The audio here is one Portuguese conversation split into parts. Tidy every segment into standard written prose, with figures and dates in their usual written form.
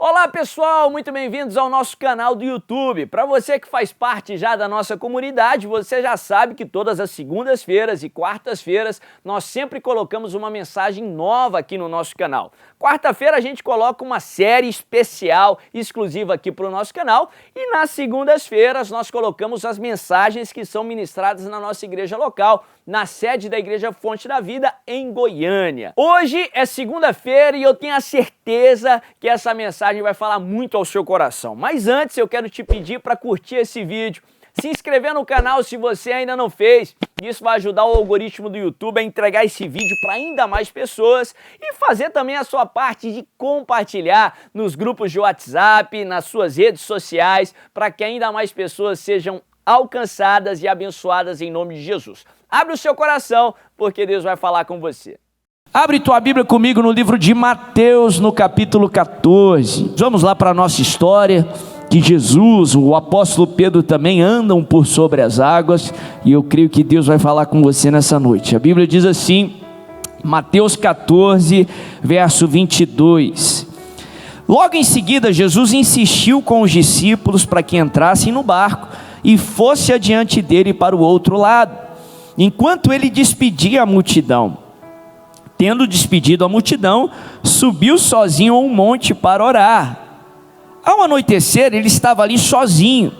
Olá pessoal, muito bem-vindos ao nosso canal do YouTube. Para você que faz parte já da nossa comunidade, você já sabe que todas as segundas-feiras e quartas-feiras nós sempre colocamos uma mensagem nova aqui no nosso canal. Quarta-feira a gente coloca uma série especial, exclusiva aqui para o nosso canal, e nas segundas-feiras nós colocamos as mensagens que são ministradas na nossa igreja local, na sede da Igreja Fonte da Vida, em Goiânia. Hoje é segunda-feira e eu tenho a certeza que essa mensagem vai falar muito ao seu coração. Mas antes eu quero te pedir para curtir esse vídeo, se inscrever no canal se você ainda não fez. Isso vai ajudar o algoritmo do YouTube a entregar esse vídeo para ainda mais pessoas e fazer também a sua parte de compartilhar nos grupos de WhatsApp, nas suas redes sociais, para que ainda mais pessoas sejam alcançadas e abençoadas em nome de Jesus. Abre o seu coração, porque Deus vai falar com você. Abre tua Bíblia comigo no livro de Mateus, no capítulo 14. Vamos lá para a nossa história, que Jesus, o apóstolo Pedro também andam por sobre as águas, e eu creio que Deus vai falar com você nessa noite. A Bíblia diz assim, Mateus 14, verso 22. Logo em seguida, Jesus insistiu com os discípulos para que entrassem no barco e fosse adiante dele para o outro lado, enquanto ele despedia a multidão. Tendo despedido a multidão, subiu sozinho a um monte para orar. Ao anoitecer, ele estava ali sozinho,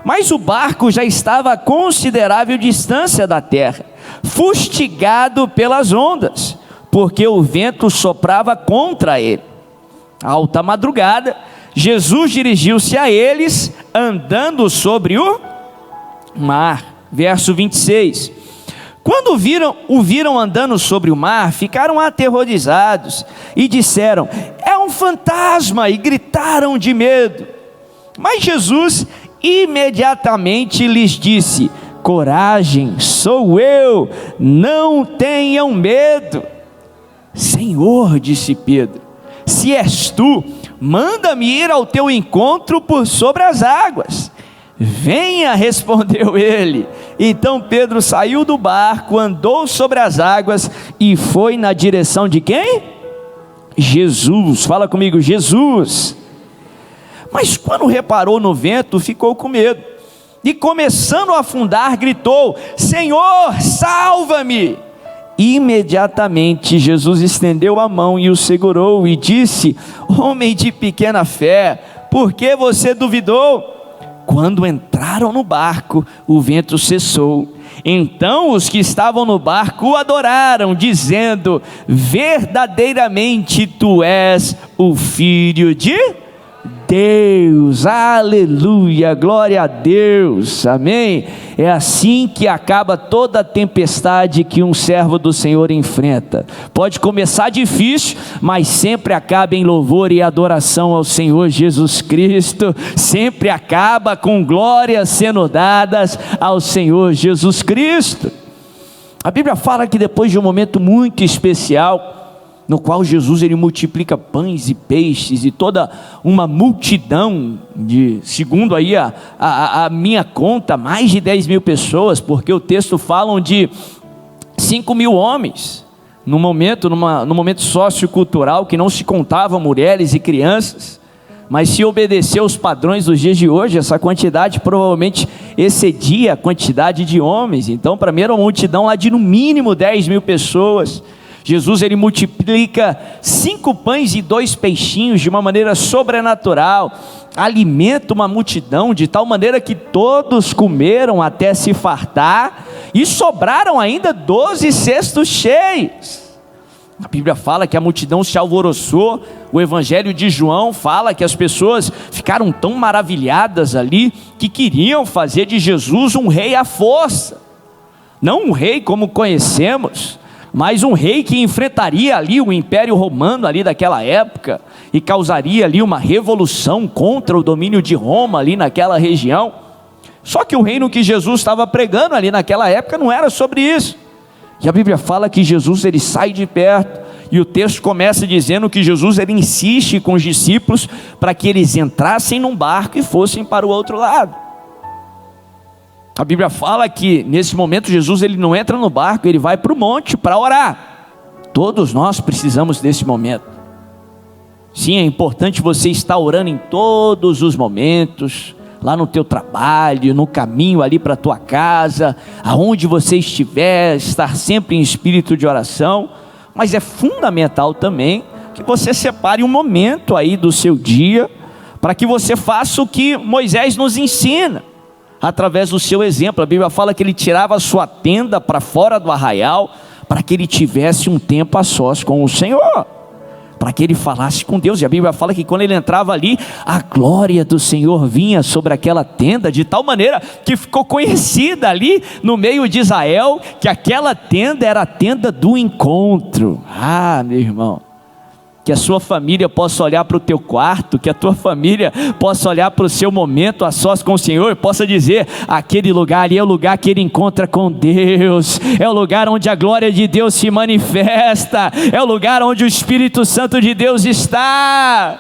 mas o barco já estava a considerável distância da terra, fustigado pelas ondas, porque o vento soprava contra ele. À alta madrugada, Jesus dirigiu-se a eles, andando sobre o mar. Verso 26. Quando o viram andando sobre o mar, ficaram aterrorizados e disseram: é um fantasma, e gritaram de medo. Mas Jesus imediatamente lhes disse: coragem, sou eu, não tenham medo. Senhor, disse Pedro, se és tu, manda-me ir ao teu encontro por sobre as águas. Venha, respondeu ele. Então Pedro saiu do barco, andou sobre as águas e foi na direção de quem? Jesus. Fala comigo, Jesus. Mas quando reparou no vento, ficou com medo e, começando a afundar, gritou: Senhor, salva-me! Imediatamente Jesus estendeu a mão e o segurou e disse: homem de pequena fé, por que você duvidou? Quando entraram no barco, o vento cessou. Então os que estavam no barco o adoraram, dizendo: verdadeiramente tu és o Filho de Deus. Aleluia, glória a Deus, amém. É assim que acaba toda a tempestade que um servo do Senhor enfrenta. Pode começar difícil, mas sempre acaba em louvor e adoração ao Senhor Jesus Cristo. Sempre acaba com glórias sendo dadas ao Senhor Jesus Cristo. A Bíblia fala que depois de um momento muito especial, no qual Jesus ele multiplica pães e peixes, e toda uma multidão, segundo aí a minha conta, mais de 10 mil pessoas, porque o texto fala de 5 mil homens, no momento sociocultural que não se contava mulheres e crianças, mas se obedecer aos padrões dos dias de hoje, essa quantidade provavelmente excedia a quantidade de homens. Então para mim era uma multidão lá de no mínimo 10 mil pessoas. Jesus ele multiplica 5 pães e 2 peixinhos de uma maneira sobrenatural, alimenta uma multidão de tal maneira que todos comeram até se fartar, e sobraram ainda 12 cestos cheios. A Bíblia fala que a multidão se alvoroçou. O Evangelho de João fala que as pessoas ficaram tão maravilhadas ali, que queriam fazer de Jesus um rei à força, não um rei como conhecemos, mas um rei que enfrentaria ali o Império Romano ali daquela época, e causaria ali uma revolução contra o domínio de Roma ali naquela região. Só que o reino que Jesus estava pregando ali naquela época não era sobre isso. E a Bíblia fala que Jesus ele sai de perto, e o texto começa dizendo que Jesus ele insiste com os discípulos para que eles entrassem num barco e fossem para o outro lado. A Bíblia fala que nesse momento Jesus ele não entra no barco, ele vai para o monte para orar. Todos nós precisamos desse momento. Sim, é importante você estar orando em todos os momentos, lá no teu trabalho, no caminho ali para a tua casa, aonde você estiver, estar sempre em espírito de oração. Mas é fundamental também que você separe um momento aí do seu dia, para que você faça o que Moisés nos ensina, através do seu exemplo. A Bíblia fala que ele tirava a sua tenda para fora do arraial, para que ele tivesse um tempo a sós com o Senhor, para que ele falasse com Deus. E a Bíblia fala que quando ele entrava ali, a glória do Senhor vinha sobre aquela tenda, de tal maneira que ficou conhecida ali no meio de Israel, que aquela tenda era a tenda do encontro. Ah, meu irmão, que a sua família possa olhar para o teu quarto, que a tua família possa olhar para o seu momento a sós com o Senhor, e possa dizer: aquele lugar ali é o lugar que ele encontra com Deus, é o lugar onde a glória de Deus se manifesta, é o lugar onde o Espírito Santo de Deus está.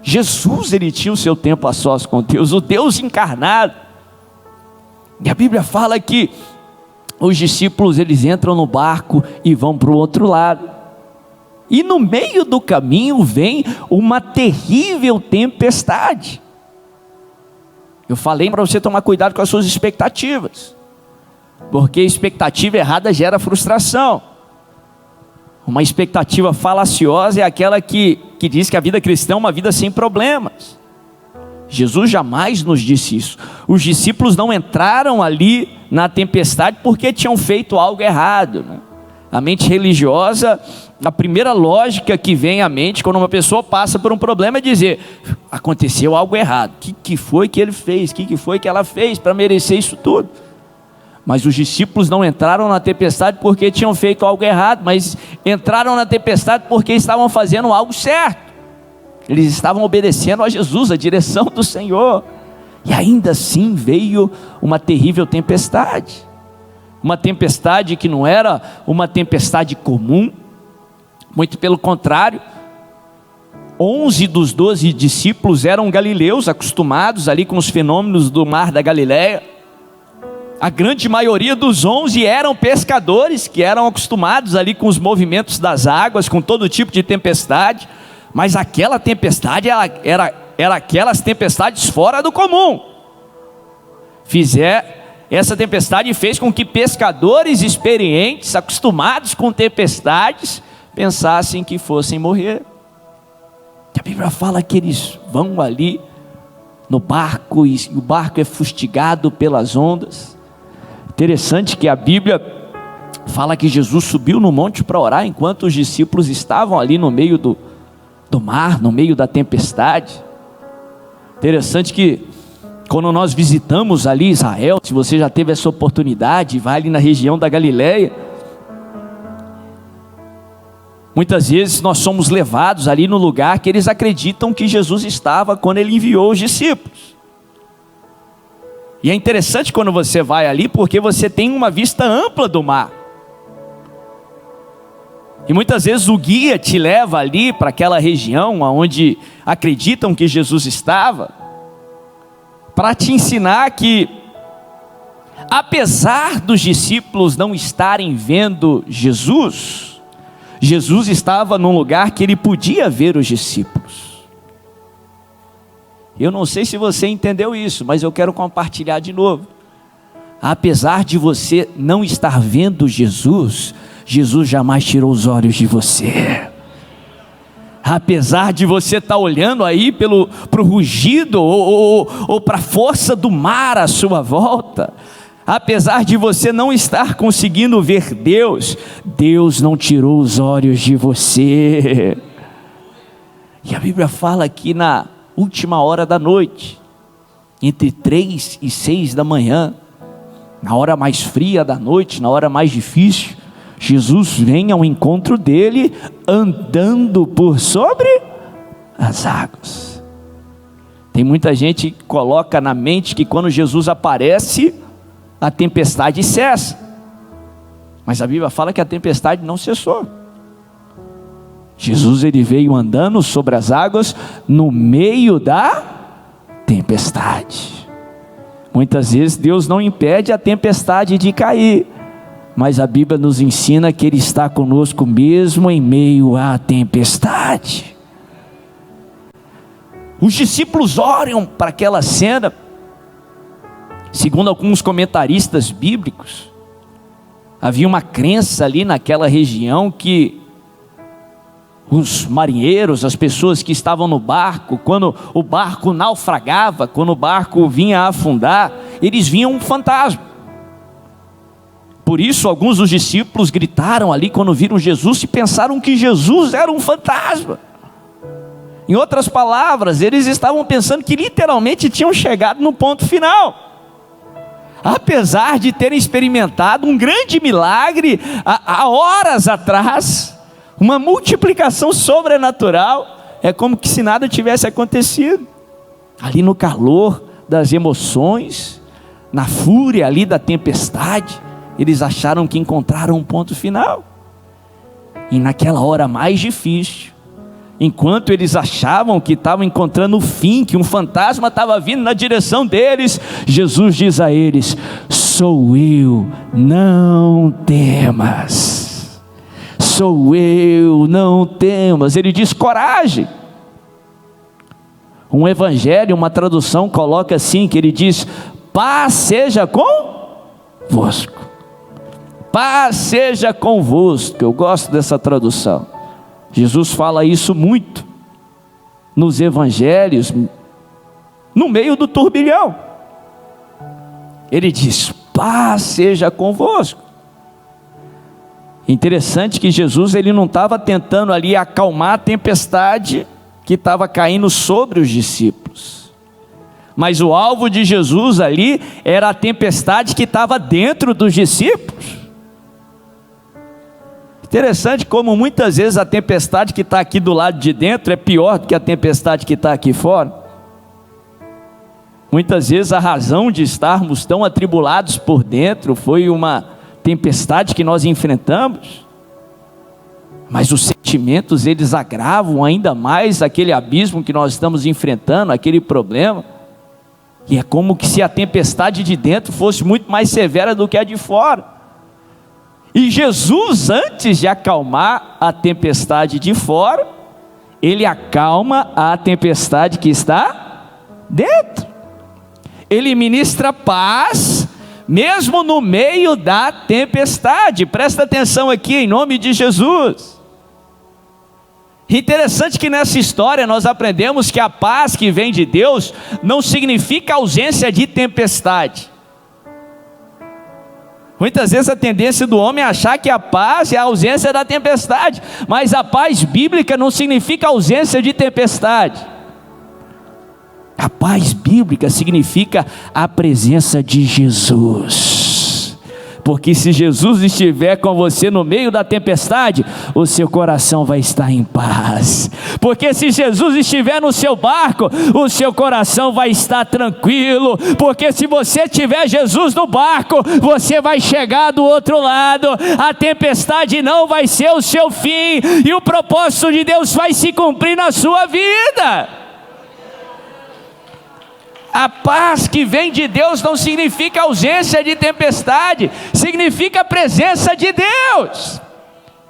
Jesus, ele tinha o seu tempo a sós com Deus, o Deus encarnado. E a Bíblia fala que os discípulos, eles entram no barco e vão para o outro lado. E no meio do caminho vem uma terrível tempestade. Eu falei para você tomar cuidado com as suas expectativas, porque expectativa errada gera frustração. Uma expectativa falaciosa é aquela que diz que a vida cristã é uma vida sem problemas. Jesus jamais nos disse isso. Os discípulos não entraram ali na tempestade porque tinham feito algo errado, né? A mente religiosa, a primeira lógica que vem à mente quando uma pessoa passa por um problema é dizer: aconteceu algo errado. O que foi que ele fez? O que foi que ela fez para merecer isso tudo? Mas os discípulos não entraram na tempestade porque tinham feito algo errado, mas entraram na tempestade porque estavam fazendo algo certo. Eles estavam obedecendo a Jesus, a direção do Senhor. E ainda assim veio uma terrível tempestade. Uma tempestade que não era uma tempestade comum, muito pelo contrário. 11 dos 12 discípulos eram galileus, acostumados ali com os fenômenos do mar da Galileia. A grande maioria dos 11 eram pescadores, que eram acostumados ali com os movimentos das águas, com todo tipo de tempestade. Mas aquela tempestade era aquelas tempestades fora do comum. Essa tempestade fez com que pescadores experientes, acostumados com tempestades, pensassem que fossem morrer. A Bíblia fala que eles vão ali no barco e o barco é fustigado pelas ondas. Interessante que a Bíblia fala que Jesus subiu no monte para orar enquanto os discípulos estavam ali no meio do mar, no meio da tempestade. Interessante que quando nós visitamos ali Israel, se você já teve essa oportunidade, vai ali na região da Galileia, muitas vezes nós somos levados ali no lugar que eles acreditam que Jesus estava quando ele enviou os discípulos. E é interessante quando você vai ali, porque você tem uma vista ampla do mar. E muitas vezes o guia te leva ali para aquela região onde acreditam que Jesus estava, para te ensinar que, apesar dos discípulos não estarem vendo Jesus, Jesus estava num lugar que ele podia ver os discípulos. Eu não sei se você entendeu isso, mas eu quero compartilhar de novo. Apesar de você não estar vendo Jesus, Jesus jamais tirou os olhos de você. Apesar de você estar olhando aí para o rugido ou para a força do mar à sua volta, apesar de você não estar conseguindo ver Deus, Deus não tirou os olhos de você. E a Bíblia fala aqui na última hora da noite, entre 3 e 6 da manhã, na hora mais fria da noite, na hora mais difícil, Jesus vem ao encontro dele andando por sobre as águas. Tem muita gente que coloca na mente que quando Jesus aparece, a tempestade cessa. Mas a Bíblia fala que a tempestade não cessou. Jesus ele veio andando sobre as águas no meio da tempestade. Muitas vezes Deus não impede a tempestade de cair, mas a Bíblia nos ensina que Ele está conosco mesmo em meio à tempestade. Os discípulos olham para aquela cena, segundo alguns comentaristas bíblicos, havia uma crença ali naquela região que os marinheiros, as pessoas que estavam no barco, quando o barco naufragava, quando o barco vinha a afundar, eles viam um fantasma. Por isso alguns dos discípulos gritaram ali quando viram Jesus e pensaram que Jesus era um fantasma. Em outras palavras, eles estavam pensando que literalmente tinham chegado no ponto final. Apesar de terem experimentado um grande milagre há horas atrás, uma multiplicação sobrenatural, é como que se nada tivesse acontecido. Ali no calor das emoções, na fúria ali da tempestade, eles acharam que encontraram um ponto final. E naquela hora mais difícil, enquanto eles achavam que estavam encontrando o fim, que um fantasma estava vindo na direção deles, Jesus diz a eles: sou eu, não temas. Sou eu, não temas. Ele diz: coragem. Um evangelho, uma tradução coloca assim, que ele diz: paz seja convosco. Paz seja convosco. Eu gosto dessa tradução. Jesus fala isso muito nos evangelhos, no meio do turbilhão. Ele diz: paz seja convosco. Interessante que Jesus, ele não estava tentando ali acalmar a tempestade que estava caindo sobre os discípulos, mas o alvo de Jesus ali era a tempestade que estava dentro dos discípulos. Interessante como muitas vezes a tempestade que está aqui do lado de dentro é pior do que a tempestade que está aqui fora. Muitas vezes a razão de estarmos tão atribulados por dentro foi uma tempestade que nós enfrentamos, mas os sentimentos, eles agravam ainda mais aquele abismo que nós estamos enfrentando, aquele problema, e é como que se a tempestade de dentro fosse muito mais severa do que a de fora. E Jesus, antes de acalmar a tempestade de fora, Ele acalma a tempestade que está dentro. Ele ministra paz, mesmo no meio da tempestade. Presta atenção aqui, em nome de Jesus. Interessante que nessa história nós aprendemos que a paz que vem de Deus não significa ausência de tempestade. Muitas vezes a tendência do homem é achar que a paz é a ausência da tempestade, mas a paz bíblica não significa ausência de tempestade. A paz bíblica significa a presença de Jesus. Porque se Jesus estiver com você no meio da tempestade, o seu coração vai estar em paz. Porque se Jesus estiver no seu barco, o seu coração vai estar tranquilo. Porque se você tiver Jesus no barco, você vai chegar do outro lado. A tempestade não vai ser o seu fim, e o propósito de Deus vai se cumprir na sua vida. A paz que vem de Deus não significa ausência de tempestade, significa a presença de Deus,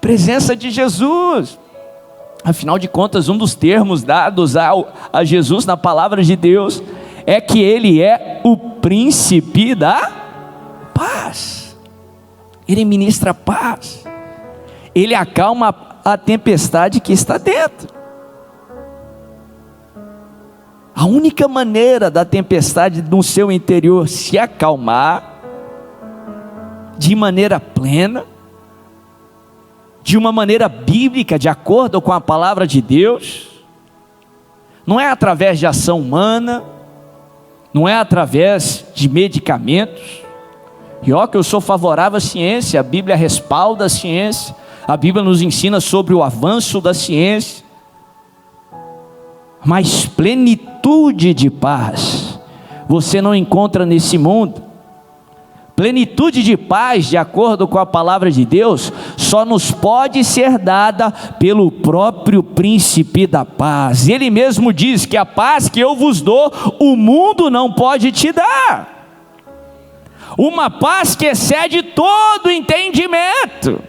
presença de Jesus. Afinal de contas, um dos termos dados a Jesus na palavra de Deus é que Ele é o príncipe da paz. Ele ministra paz, Ele acalma a tempestade que está dentro. A única maneira da tempestade no seu interior se acalmar de maneira plena, de uma maneira bíblica, de acordo com a palavra de Deus, não é através de ação humana, não é através de medicamentos. E ó, que eu sou favorável à ciência, a Bíblia respalda a ciência, a Bíblia nos ensina sobre o avanço da ciência, mas plenitude de paz você não encontra nesse mundo. Plenitude de paz, de acordo com a palavra de Deus, só nos pode ser dada pelo próprio príncipe da paz. Ele mesmo diz que a paz que eu vos dou, o mundo não pode te dar. uma paz que excede todo entendimento.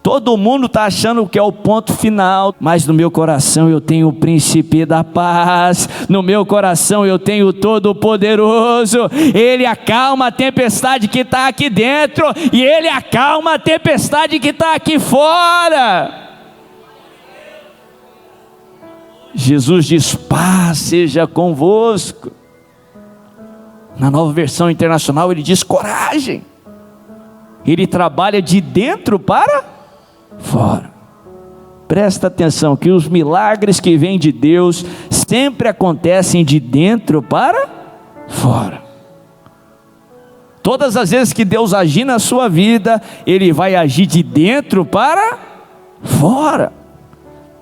Todo mundo está achando que é o ponto final, mas no meu coração eu tenho o príncipe da paz, no meu coração eu tenho o Todo-Poderoso. Ele acalma a tempestade que está aqui dentro, e Ele acalma a tempestade que está aqui fora. Jesus diz: paz seja convosco. Na Nova Versão Internacional ele diz: coragem. Ele trabalha de dentro para fora. Presta atenção que os milagres que vêm de Deus sempre acontecem de dentro para fora. Todas as vezes que Deus agir na sua vida, Ele vai agir de dentro para fora.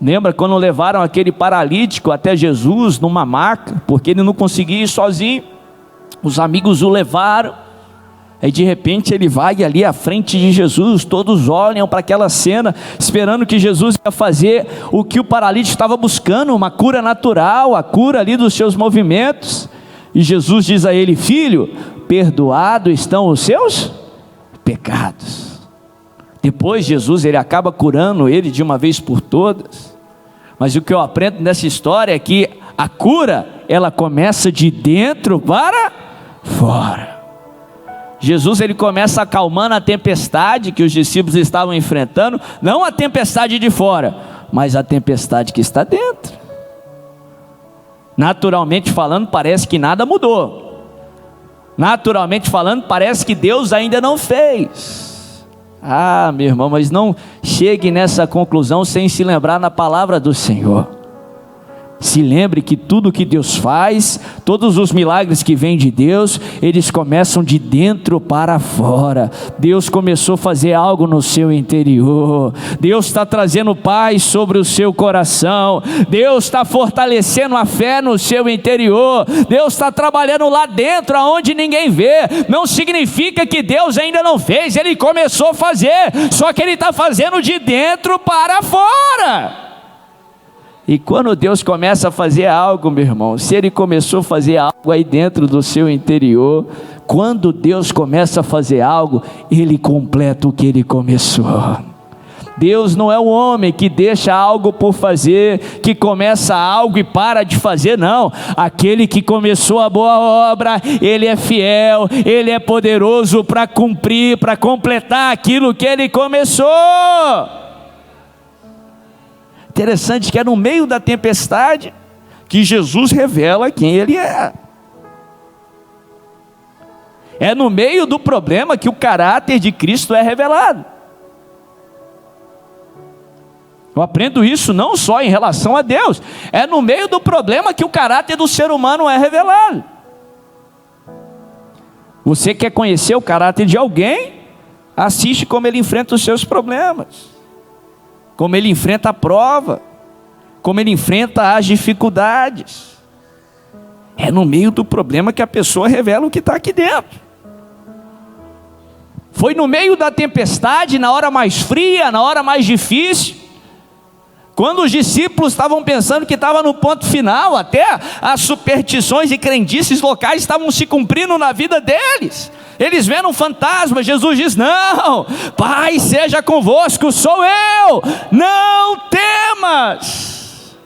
Lembra quando levaram aquele paralítico até Jesus numa maca, porque ele não conseguia ir sozinho? Os amigos o levaram. Aí de repente ele vai ali à frente de Jesus, todos olham para aquela cena, esperando que Jesus ia fazer o que o paralítico estava buscando, uma cura natural, a cura ali dos seus movimentos. E Jesus diz a ele: filho, perdoados estão os seus pecados. Depois Jesus ele acaba curando ele de uma vez por todas. Mas o que eu aprendo nessa história é que a cura, ela começa de dentro para fora. Jesus ele começa acalmando a tempestade que os discípulos estavam enfrentando, não a tempestade de fora, mas a tempestade que está dentro. Naturalmente falando, parece que nada mudou. Naturalmente falando, parece que Deus ainda não fez. Ah, meu irmão, mas não chegue nessa conclusão sem se lembrar na palavra do Senhor. Se lembre que tudo que Deus faz, todos os milagres que vêm de Deus, eles começam de dentro para fora. Deus começou a fazer algo no seu interior. Deus está trazendo paz sobre o seu coração. Deus está fortalecendo a fé no seu interior. Deus está trabalhando lá dentro, aonde ninguém vê. Não significa que Deus ainda não fez. Ele começou a fazer, só que Ele está fazendo de dentro para fora. E quando Deus começa a fazer algo, meu irmão, se Ele começou a fazer algo aí dentro do seu interior, quando Deus começa a fazer algo, Ele completa o que Ele começou. Deus não é um homem que deixa algo por fazer, que começa algo e para de fazer, não. Aquele que começou a boa obra, Ele é fiel, Ele é poderoso para cumprir, para completar aquilo que Ele começou. Interessante que é no meio da tempestade que Jesus revela quem Ele é. É no meio do problema que o caráter de Cristo é revelado. Eu aprendo isso não só em relação a Deus, é no meio do problema que o caráter do ser humano é revelado. Você quer conhecer o caráter de alguém? Assiste como ele enfrenta os seus problemas, como ele enfrenta a prova, como ele enfrenta as dificuldades. É no meio do problema que a pessoa revela o que está aqui dentro. Foi no meio da tempestade, na hora mais fria, na hora mais difícil, quando os discípulos estavam pensando que estava no ponto final, até as superstições e crendices locais estavam se cumprindo na vida deles. Eles vendo um fantasma, Jesus diz: não, Pai seja convosco, sou eu, não temas.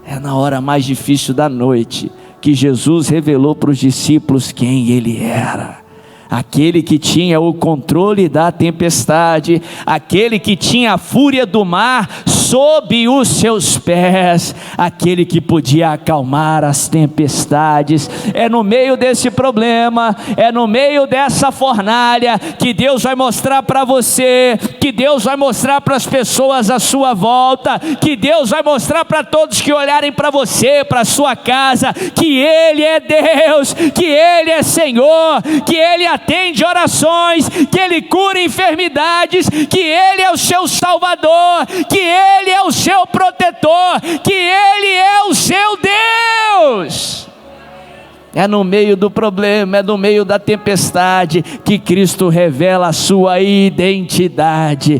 É na hora mais difícil da noite que Jesus revelou para os discípulos quem Ele era. Aquele que tinha o controle da tempestade, aquele que tinha a fúria do mar sob os seus pés, aquele que podia acalmar as tempestades. É no meio desse problema, é no meio dessa fornalha que Deus vai mostrar para você, que Deus vai mostrar para as pessoas à sua volta, que Deus vai mostrar para todos que olharem para você, para a sua casa, que Ele é Deus, que Ele é Senhor, que Ele atende orações, que Ele cura enfermidades, que Ele é o seu Salvador, que Ele é o seu protetor, que Ele é o seu Deus. É no meio do problema, é no meio da tempestade que Cristo revela a sua identidade.